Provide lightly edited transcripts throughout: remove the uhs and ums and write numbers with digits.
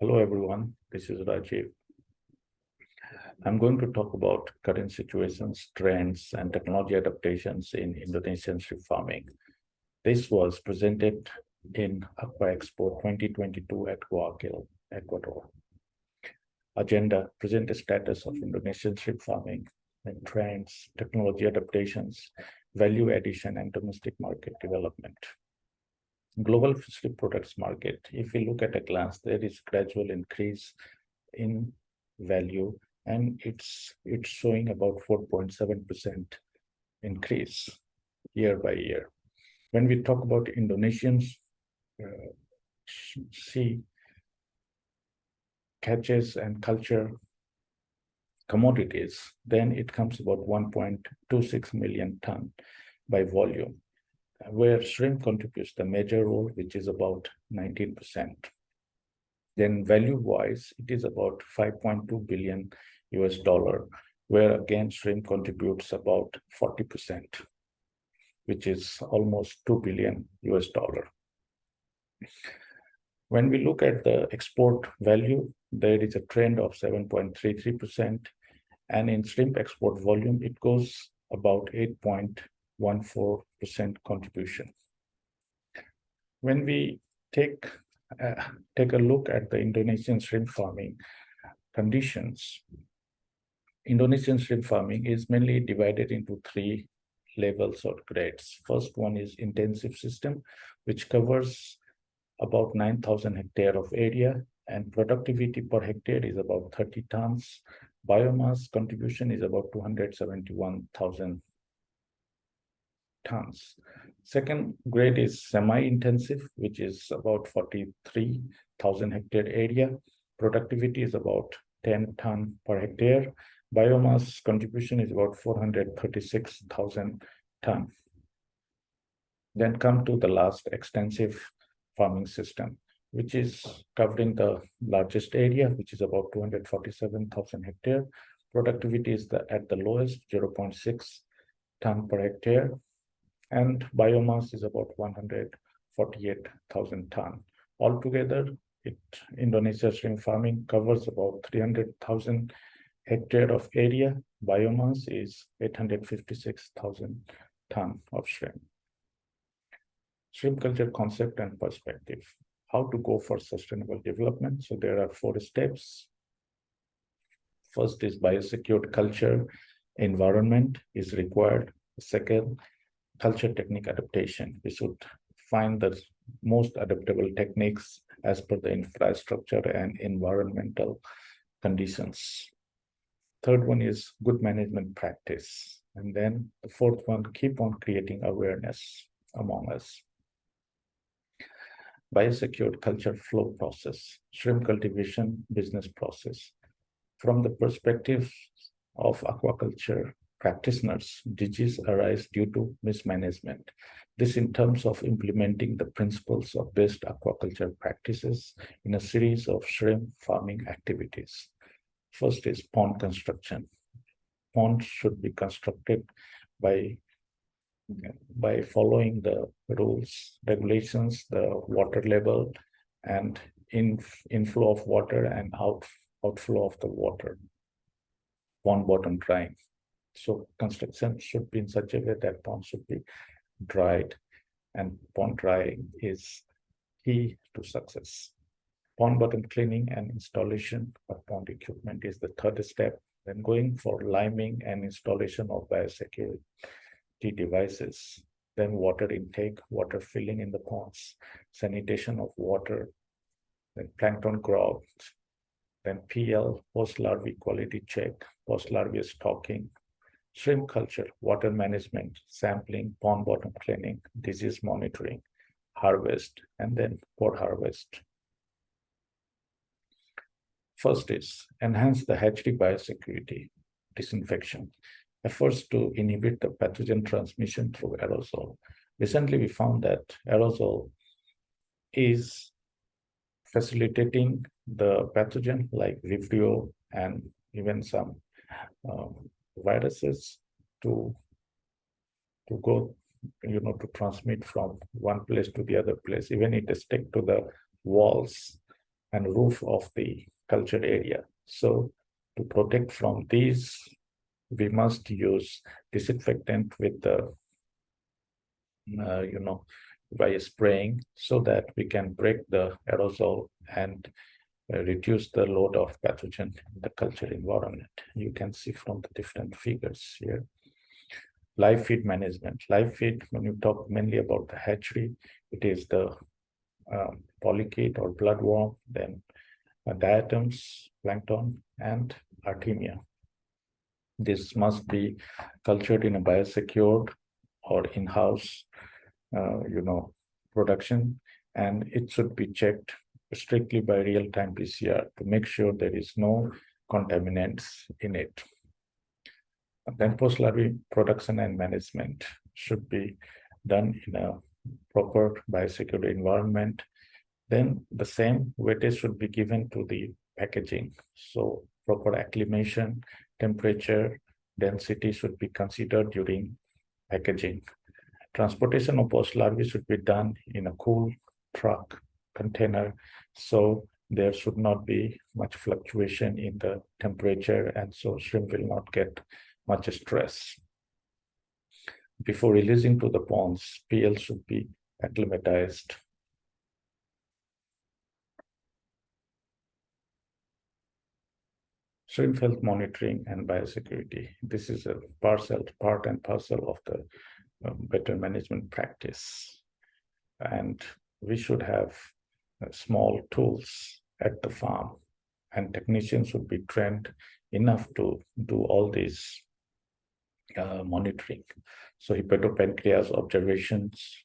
Hello everyone, this is Rajiv. I'm going to talk about current situations, trends, and technology adaptations in Indonesian shrimp farming. This was presented in Aqua Expo 2022 at Guayaquil, Ecuador. Agenda: present the status of Indonesian shrimp farming and trends, technology adaptations, value addition, and domestic market development. Global fishery products market. If we look at a glance, there is gradual increase in value, and it's showing about 4.7% increase year by year. When we talk about Indonesians sea catches and culture commodities, then it comes about 1.26 million ton by volume, where shrimp contributes the major role, which is about 19%. Then value-wise, it is about 5.2 billion US dollar, where again shrimp contributes about 40%, which is almost 2 billion US dollar. When we look at the export value, there is a trend of 7.33%, and in shrimp export volume, it goes about 8.14% contribution. When we take a look at the Indonesian shrimp farming conditions, Indonesian shrimp farming is mainly divided into three levels or grades. First one is intensive system, which covers about 9,000 hectare of area, and productivity per hectare is about 30 tons. Biomass contribution is about 271,000 tons. Second grade is semi-intensive, which is about 43,000 hectare area. Productivity is about 10 ton per hectare. Biomass contribution is about 436,000 ton. Then come to the last extensive farming system, which is covering the largest area, which is about 247,000 hectare. Productivity is at the lowest, 0.6 ton per hectare, and biomass is about 148,000 ton. Altogether, Indonesia shrimp farming covers about 300,000 hectare of area. Biomass is 856,000 ton of shrimp. Shrimp culture concept and perspective. How to go for sustainable development. So there are 4 steps. First is biosecured culture environment is required. Second, culture technique adaptation. We should find the most adaptable techniques as per the infrastructure and environmental conditions. Third one is good management practice. And then the fourth one, keep on creating awareness among us. Biosecured culture flow process, shrimp cultivation business process. From the perspective of aquaculture practitioners, disease arise due to mismanagement. This in terms of implementing the principles of best aquaculture practices in a series of shrimp farming activities. First is pond construction. Ponds should be constructed by following the rules, regulations, the water level, and inflow of water and outflow of the water. Pond bottom drying. So construction should be in such a way that pond should be dried, and pond drying is key to success. Pond bottom cleaning and installation of pond equipment is the third step. Then going for liming and installation of biosecurity devices. Then water intake, water filling in the ponds, sanitation of water, then plankton growth, then PL, post-larvae quality check, post-larvae stocking, shrimp culture, water management, sampling, pond bottom cleaning, disease monitoring, harvest, and then post-harvest. First is enhance the hatchery biosecurity, disinfection. Efforts to inhibit the pathogen transmission through aerosol. Recently, we found that aerosol is facilitating the pathogen like Vibrio and even some viruses to go, to transmit from one place to the other place. Even it is stick to the walls and roof of the culture area. So to protect from these, we must use disinfectant with the, by spraying, so that we can break the aerosol and reduce the load of pathogen in the culture environment. You can see from the different figures here. Live feed management. Live feed, when you talk mainly about the hatchery, it is the polychaete or bloodworm, then diatoms, plankton, and artemia. This must be cultured in a biosecured or in-house, production, and it should be checked strictly by real-time PCR to make sure there is no contaminants in it. And then post-larvae production and management should be done in a proper biosecure environment. Then the same weightage should be given to the packaging. So proper acclimation, temperature, density should be considered during packaging. Transportation of post larvae should be done in a cool truck container, so there should not be much fluctuation in the temperature, and so shrimp will not get much stress. Before releasing to the ponds, PL should be acclimatized. Shrimp health monitoring and biosecurity. This is a part and parcel of the better management practice. And we should have small tools at the farm, and technicians should be trained enough to do all these monitoring. So hepatopancreas observations,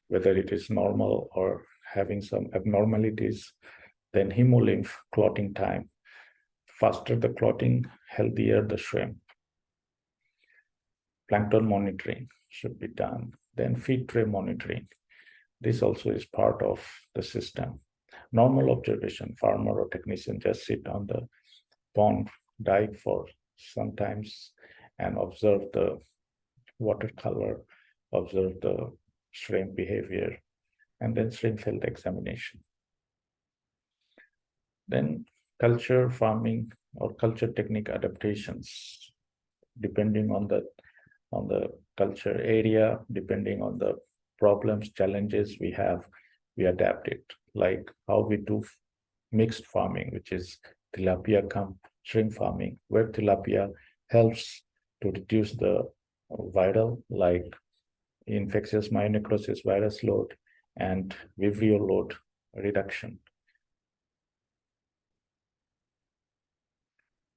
whether it is normal or having some abnormalities, then hemolymph clotting time. Faster the clotting, healthier the shrimp. Plankton monitoring should be done. Then feed tray monitoring. This also is part of the system. Normal observation, farmer or technician just sit on the pond dive for sometimes and observe the water color, observe the shrimp behavior, and then shrimp health examination. Then culture farming or culture technique adaptations, depending on the culture area, depending on the problems, challenges we have, we adapt it. Like how we do mixed farming, which is tilapia shrimp farming, where tilapia helps to reduce the viral, like infectious myonecrosis virus load and vibrio load reduction.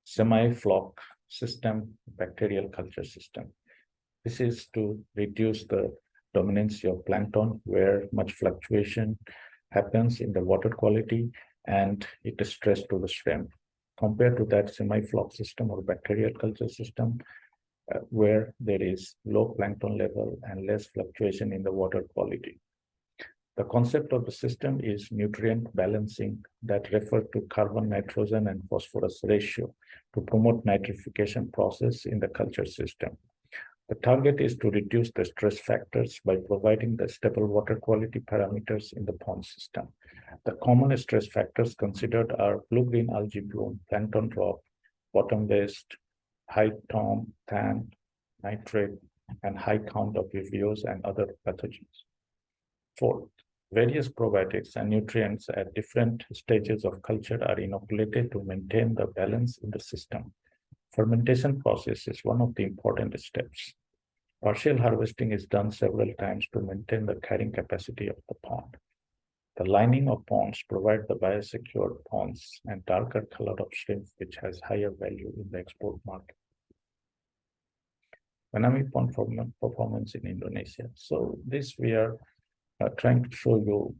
Semi-flock system, bacterial culture system. This is to reduce the dominance of plankton, where much fluctuation happens in the water quality and it is stress to the shrimp. Compared to that semi-flock system or bacterial culture system, where there is low plankton level and less fluctuation in the water quality. The concept of the system is nutrient balancing that refer to carbon, nitrogen, and phosphorus ratio to promote nitrification process in the culture system. The target is to reduce the stress factors by providing the stable water quality parameters in the pond system. The common stress factors considered are blue-green algae bloom, plankton drop, bottom-based, high tom, tan, nitrate, and high count of vibrios and other pathogens. Fourth, various probiotics and nutrients at different stages of culture are inoculated to maintain the balance in the system. Fermentation process is one of the important steps. Partial harvesting is done several times to maintain the carrying capacity of the pond. The lining of ponds provide the biosecured ponds and darker color of shrimp, which has higher value in the export market. Dynamic pond performance in Indonesia. So this we are trying to show you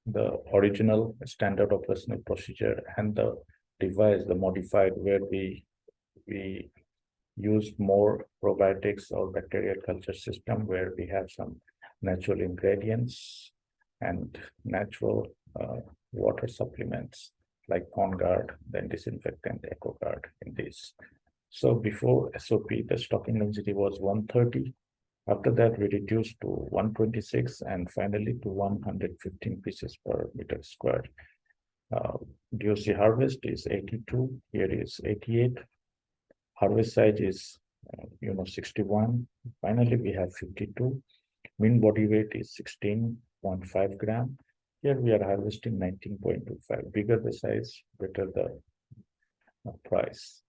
the original standard operational procedure and the device, the modified, where we use more probiotics or bacterial culture system, where we have some natural ingredients and natural water supplements like pond guard, then disinfectant, eco guard in this. So before SOP, the stocking density was 130. After that, we reduced to 126 and finally to 115 pieces per meter squared. Do you see harvest is 82, here is 88, harvest size is 61. Finally we have 52, mean body weight is 16.5 gram. Here we are harvesting 19.25. Bigger the size, better the price.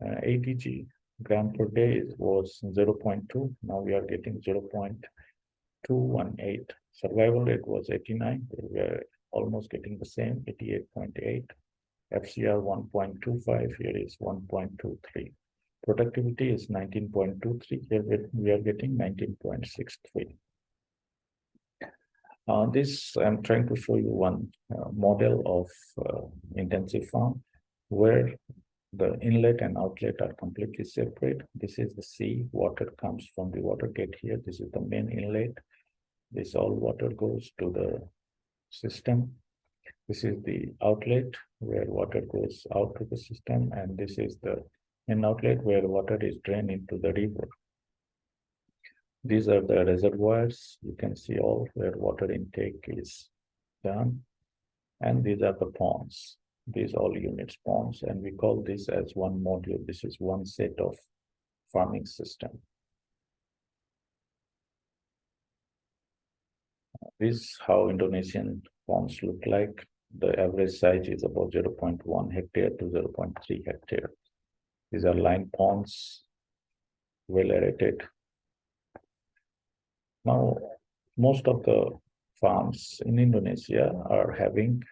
ADG gram per day was 0.2. Now we are getting 0.218. Survival rate was 89. We are almost getting the same, 88.8. FCR 1.25. Here is 1.23. Productivity is 19.23. Here we are getting 19.63. This I'm trying to show you one model of intensive farm where the inlet and outlet are completely separate. This is the sea, water comes from the water gate here. This is the main inlet. This all water goes to the system. This is the outlet where water goes out to the system, and this is the main outlet where water is drained into the river. These are the reservoirs. You can see all where water intake is done. And these are the ponds. These all units ponds, and we call this as one module. This is one set of farming system. This is how Indonesian ponds look like. The average size is about 0.1 hectare to 0.3 hectare. These are line ponds, well aerated. Now, most of the farms in Indonesia are having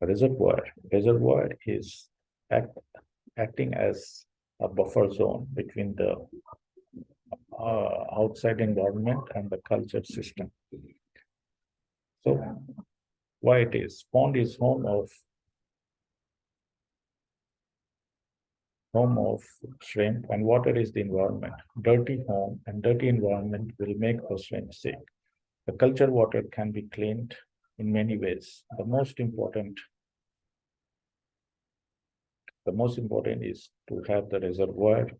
a reservoir. Reservoir is acting as a buffer zone between the outside environment and the culture system. So, why it is? Pond is home of shrimp, and water is the environment. Dirty home and dirty environment will make the shrimp sick. The culture water can be cleaned in many ways. The most important is to have the reservoir.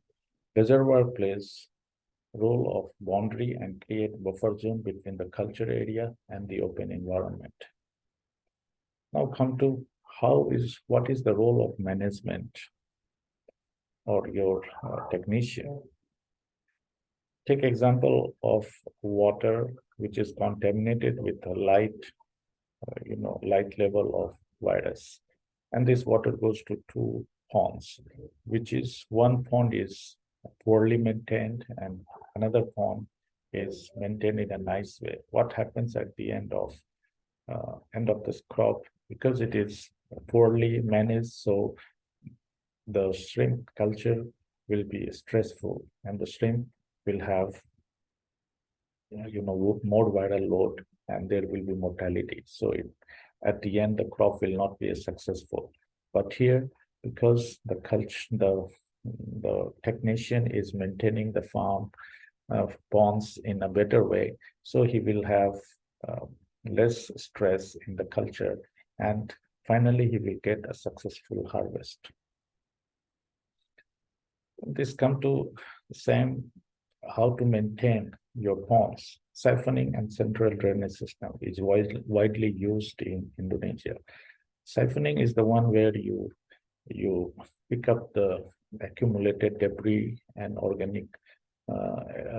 Reservoir plays role of boundary and create buffer zone between the culture area and the open environment. Now come to what is the role of management or your technician. Take example of water which is contaminated with a light level of virus, and this water goes to two ponds, which is one pond is poorly maintained and another pond is maintained in a nice way. What happens at the end of this crop, because it is poorly managed, so the shrimp culture will be stressful and the shrimp will have more viral load and there will be mortality. So at the end, the crop will not be as successful. But here, because the technician is maintaining the farm ponds in a better way, so he will have less stress in the culture, and finally he will get a successful harvest. This come to the same how to maintain your ponds. Siphoning and central drainage system is widely used in Indonesia. Siphoning is the one where you pick up the accumulated debris and organic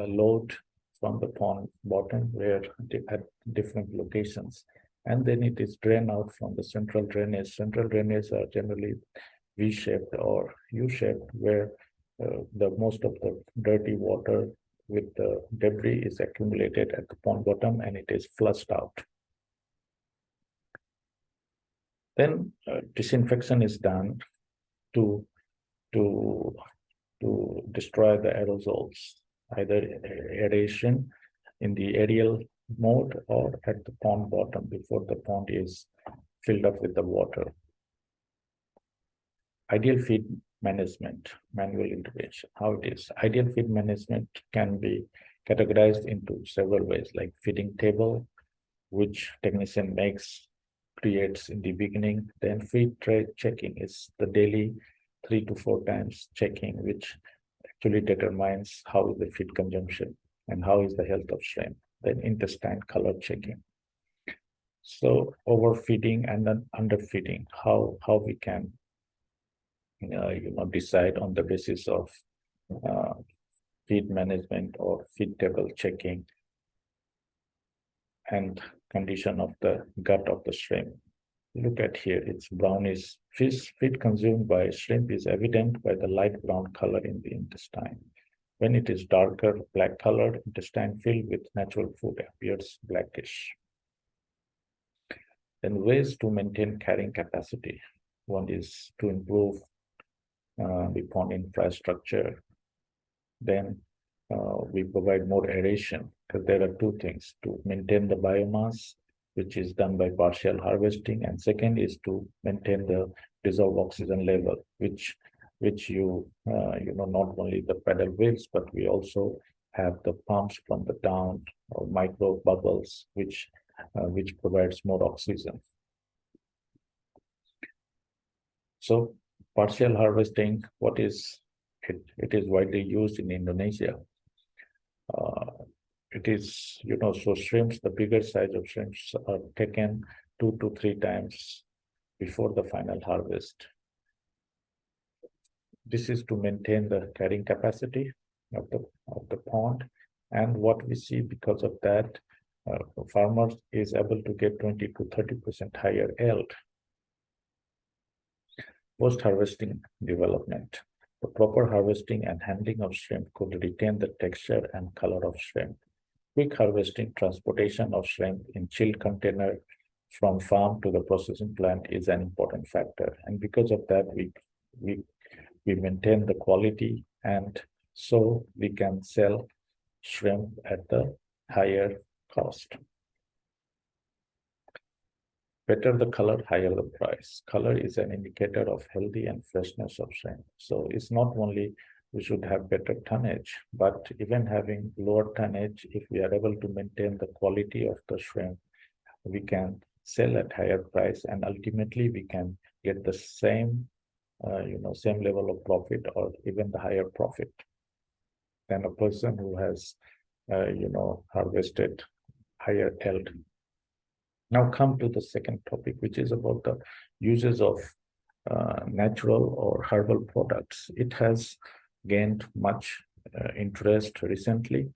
load from the pond bottom where at different locations, and then it is drained out from the central drainage. Central drainage are generally V-shaped or U-shaped, where the most of the dirty water with the debris is accumulated at the pond bottom and it is flushed out. Then disinfection is done to destroy the aerosols, either aeration in the aerial mode or at the pond bottom before the pond is filled up with the water. Ideal feed management, manual intervention, how it is. Ideal feed management can be categorized into several ways, like feeding table, which technician creates in the beginning. Then feed tray checking is the daily 3 to 4 times checking, which actually determines how is the feed consumption and how is the health of shrimp. Then intestine color checking. So overfeeding and then underfeeding, how we can decide on the basis of uh, feed management or feed table checking and condition of the gut of the shrimp. Look at here, it's brownish. Fish feed consumed by shrimp is evident by the light brown color in the intestine. When it is darker black colored, intestine filled with natural food appears blackish. Then ways to maintain carrying capacity. One is to improve the pond infrastructure. Then we provide more aeration, because there are two things: to maintain the biomass, which is done by partial harvesting, and second is to maintain the dissolved oxygen level, which not only the paddle wheels, but we also have the pumps from the down or micro bubbles, which provides more oxygen. So partial harvesting, what is it? It is widely used in Indonesia. It is, so shrimps, the bigger size of shrimps are taken 2 to 3 times before the final harvest. This is to maintain the carrying capacity of the pond. And what we see because of that, farmers is able to get 20 to 30% higher yield. Post-harvesting development. The proper harvesting and handling of shrimp could retain the texture and color of shrimp. Quick harvesting, transportation of shrimp in chilled container from farm to the processing plant is an important factor. And because of that, we maintain the quality, and so we can sell shrimp at the higher cost. Better the color, higher the price. Color is an indicator of healthy and freshness of shrimp. So it's not only we should have better tonnage, but even having lower tonnage, if we are able to maintain the quality of the shrimp, we can sell at higher price, and ultimately we can get the same level of profit or even the higher profit than a person who has harvested higher yield. Now come to the second topic, which is about the uses of natural or herbal products. It has gained much interest recently,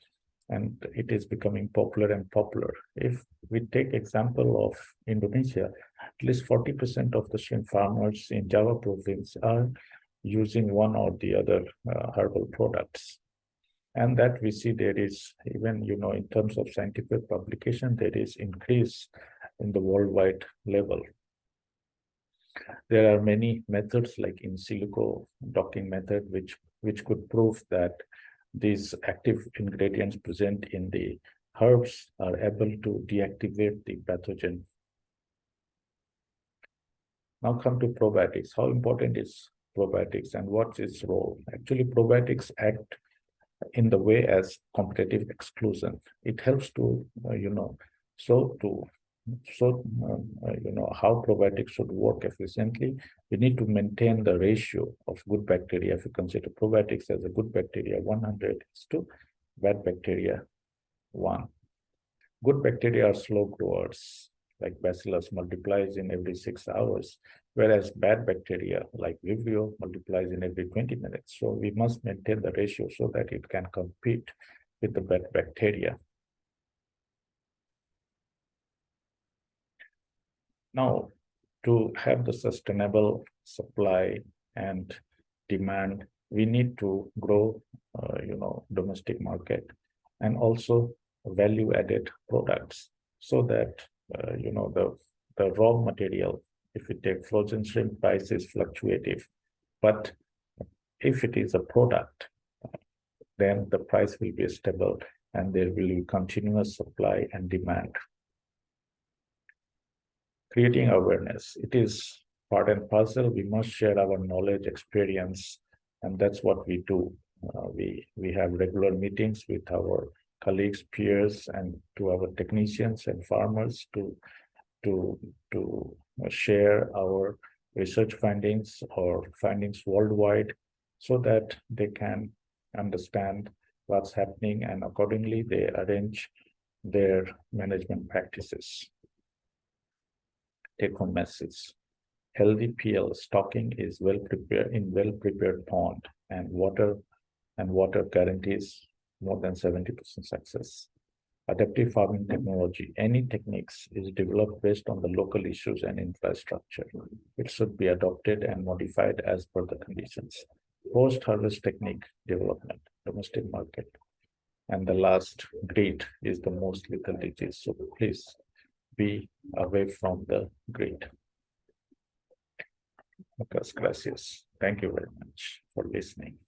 and it is becoming popular and popular. If we take example of Indonesia, at least 40% of the shrimp farmers in Java province are using one or the other herbal products. And that we see there is, even in terms of scientific publication, there is increase in the worldwide level. There are many methods like in silico docking method, which could prove that these active ingredients present in the herbs are able to deactivate the pathogen. Now come to probiotics. How important is probiotics and what's its role? Actually, probiotics act in the way as competitive exclusion. It helps to, how probiotics should work efficiently. We need to maintain the ratio of good bacteria. If you consider probiotics as a good bacteria, 100 is to bad bacteria, 1. Good bacteria are slow growers, like Bacillus multiplies in every 6 hours, whereas bad bacteria like Vibrio multiplies in every 20 minutes. So we must maintain the ratio so that it can compete with the bad bacteria. Now, to have the sustainable supply and demand, we need to grow, domestic market, and also value-added products, so that the raw material, if we take frozen shrimp, price is fluctuative, but if it is a product, then the price will be stable and there will be continuous supply and demand. Creating awareness, it is part and parcel. We must share our knowledge, experience, and that's what we do. We have regular meetings with our colleagues, peers, and to our technicians and farmers to share our research findings or findings worldwide, so that they can understand what's happening, and accordingly they arrange their management practices. take-home message. Healthy PL stocking is well prepared pond, and water guarantees more than 70% success. Adaptive farming technology, any techniques is developed based on the local issues and infrastructure. It should be adopted and modified as per the conditions. Post-harvest technique development, domestic market. And the last, greed is the most lethal disease. So please be away from the greed. Muchas gracias. Thank you very much for listening.